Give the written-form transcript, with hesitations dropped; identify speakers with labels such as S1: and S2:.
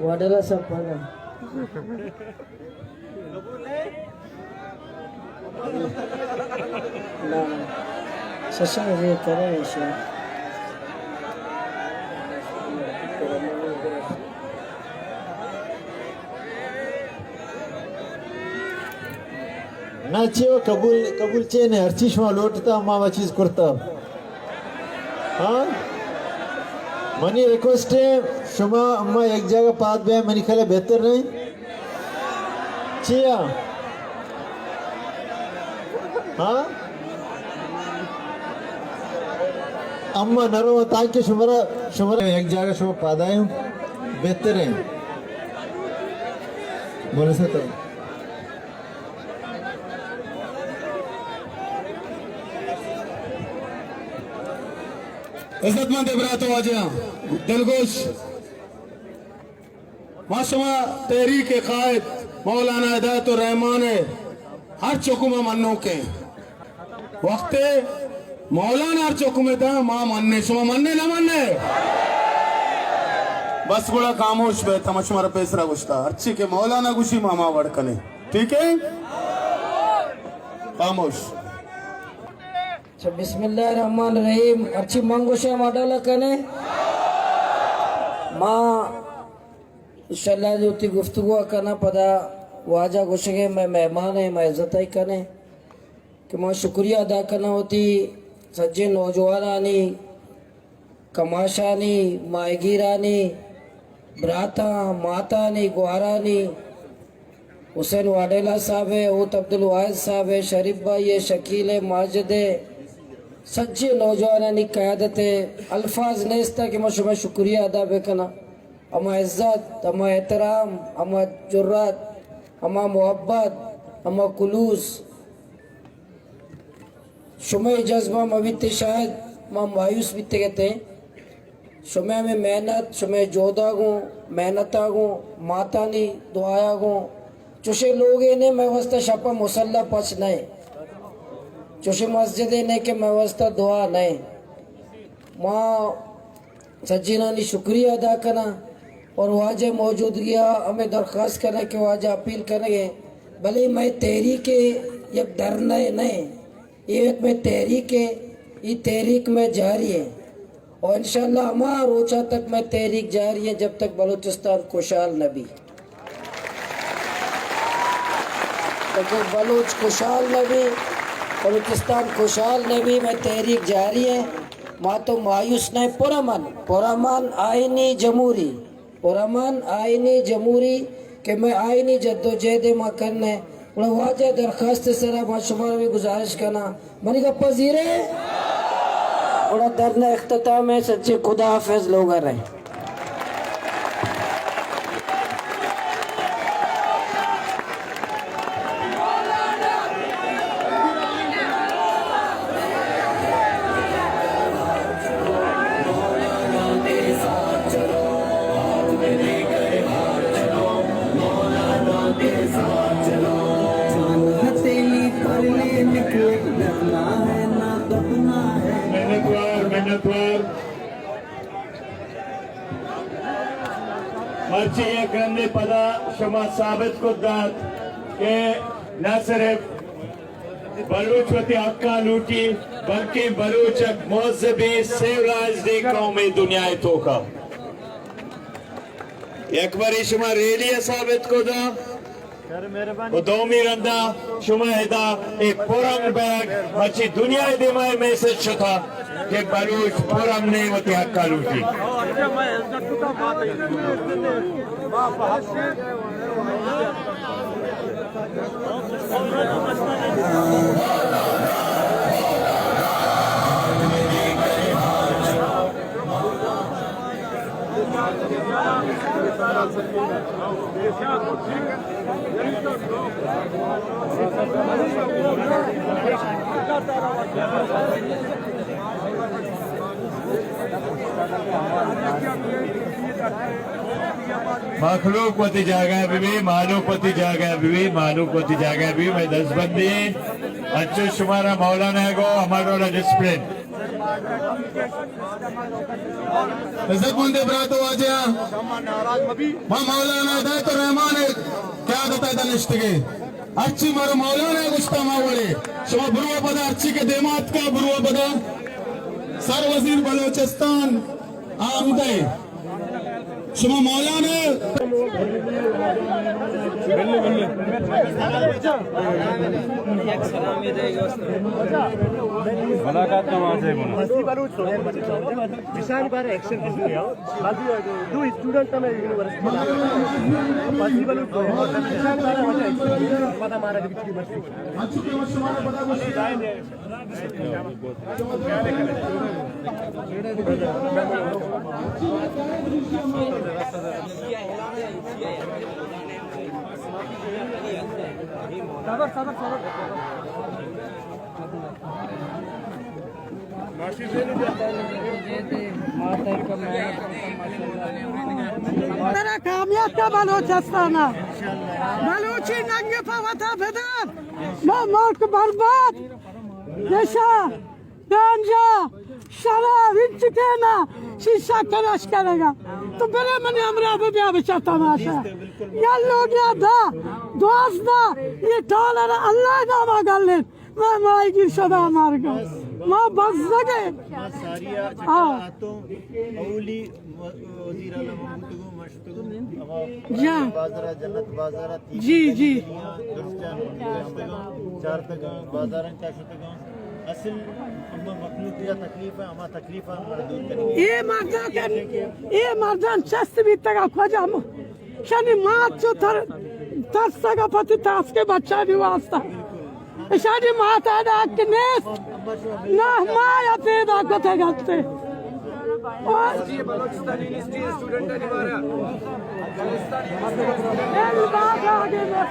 S1: वाढला संपला सशा जे करे शे
S2: ना चियो कबूल कबूल चेने हर चीज में लौटता मामा चीज करता हाँ मनी रिक्वेस्ट है शुमा अम्मा एक जगह पात बे मनी खले बेहतर नहीं चिया हाँ अम्मा नरो ताकि शुमरा एक जगह शुमा पादाए बेहतर है बोले से तो
S3: इज्जतमंद इबरात वाजिया दिलगोश माशमा तहरीक कायद मौलाना हिदायतुर रहमान हर चुकुमा मन्नो के वक्त मौलाना हर चुकुमे था माँ मन्ने शुमा मन्ने न मन्ने बस बड़ा खामोश बे तमशमर पेसरा गुस्ता अच्छी के मौलाना गुशी मामा वड़कने ठीक है खामोश
S1: बिस्मिल्लाहिर्रहमानिर्रहीम अच्छी मंगोशा मॉडल कने माँ इंशाल्लाह जोती गुफ्तगू करना पदा वाजा गुशगे मैं मेहमान है मैं इज्जत ही कने कि माँ शुक्रिया अदा करना होती सज्जे नौजवानी कमाशानी मायगीरानी ब्राता मातानी गुआरानी हुसैन वाडेला साहब है ओत अब्दुल वाहिद साहब है शरीफ भाई है शकील है माजिद है सच्चे नौजवानी क़यादत अल्फाज नेस्ता कि मैं शुभ शुक्रिया अदा बेकना अमा इज़्ज़त अमा एहतराम अमा जुर्रत अमा मोहब्बत अमा कुलूस शुमे जज्बा मवित शायद माँ मायूस बीते कहते हैं शुमे में मेहनत शुमे जोदा गूँ मेहनता गूँ माता नी दुआया गूँ चुशे लोग ने मैं वस्ता शपा मुसल्ला पच नहीं चुशे मस्जिद ने के मैं वस्ता दुआ नहीं माँ सज्जीना ने शुक्रिया अदा करना और वाजे मौजूदगी हमें दरख्वास्त करना कि वाजे अपील करेंगे भले मैं तहरीक एक डरना नहीं ये एक मैं तहरीक ये तहरीक में जारी है और इंशाल्लाह हमारा रोचा तक मैं तहरीक जारी है जब तक बलूचिस्तान खुशहाल नबी बलूच खुशहाल नबी बलूचिस्तान खुशहाल नबी में तहरीक जारी है माँ तो मायूस नहीं पुरमन आईनी जमूरी कि मैं आईनी जद्दोजहद माँ करने वाजे दरख्वास्त सरा माशुमार में गुजारिश करना मनी का पजीरे बड़ा दर्द इख्तिताम में सच्चे खुदा हाफिज लोग रहे
S4: मर्ची ये करने पदा शुमा साबित को दात के न सिर्फ बलूचवती हक्का लूटी बल्कि बलूचक मोज़बी सेवराज दी कौमी दुनिया तो का एक बारी शुमा रेलिया साबित को दा वो दो मिरंदा शुमा हिदा एक पुरम बैग मर्ची दुनिया दिमाग में से शुता कि बलूच पुरम ने वती हक्का लूटी
S5: हमारी
S4: मखलूक पति जागा बीवी मालूक पति जागा बीवी मालूक पति जागा बीवी मैं 10 बंदी अच्छे शुमारा मौलाना को हमारा डिसिप्लिन
S3: इज्जतमंद बरातो वाजिया मां मौलाना हिदायत रहमान क्या दता दनिश्तगे अच्छी मारो मौलाना गुस्ता मावले शमा बुरुआ पदा अच्छी के देमात का बुरुआ पदा सर वजीर बलोचिस्तान आमदे शमा मौलाना
S5: मुलाकात का वहाँ से बोलो
S6: निशान पर एक्शन किसने आओ बाकी दो स्टूडेंट में यूनिवर्सिटी बाकी वालों को निशान पर पता मारा कि कितनी बच्ची
S3: अच्छी के वर्षमाना पदा
S7: मेरा कामयाब का बलोचिस्तान बलूची नंगे पवता बेदर मुल्क बर्बाद नशा गांजा शराब इंचकेना शीशा तलाश करेगा तो बड़े मने हमरा भी बचा तमाशा या लोग या दा दोस्त दा ये टॉलर अल्लाह ना मांगले मैं माई की सदा मार गया माँ बस लगे
S6: सारिया
S7: हाँ
S6: औली वजीर आला महमूद मशतूम
S7: जा
S6: बाजारा जन्नत बाजारा
S7: जी जी
S6: चार तक बाजारन का शुतगा असल अम्मा मखलूक या तकलीफ है अम्मा तकलीफ हम दूर करेंगे
S7: ये मर्दान चस्त भी तक खोजा शनि मात जो तरस तक पति तास के बच्चा भी वास्ता शनि माता दा कनेस ना माया पैदा को थे गते और
S1: बलोचिस्तानी स्टूडेंट है हमारा
S7: बात आगे में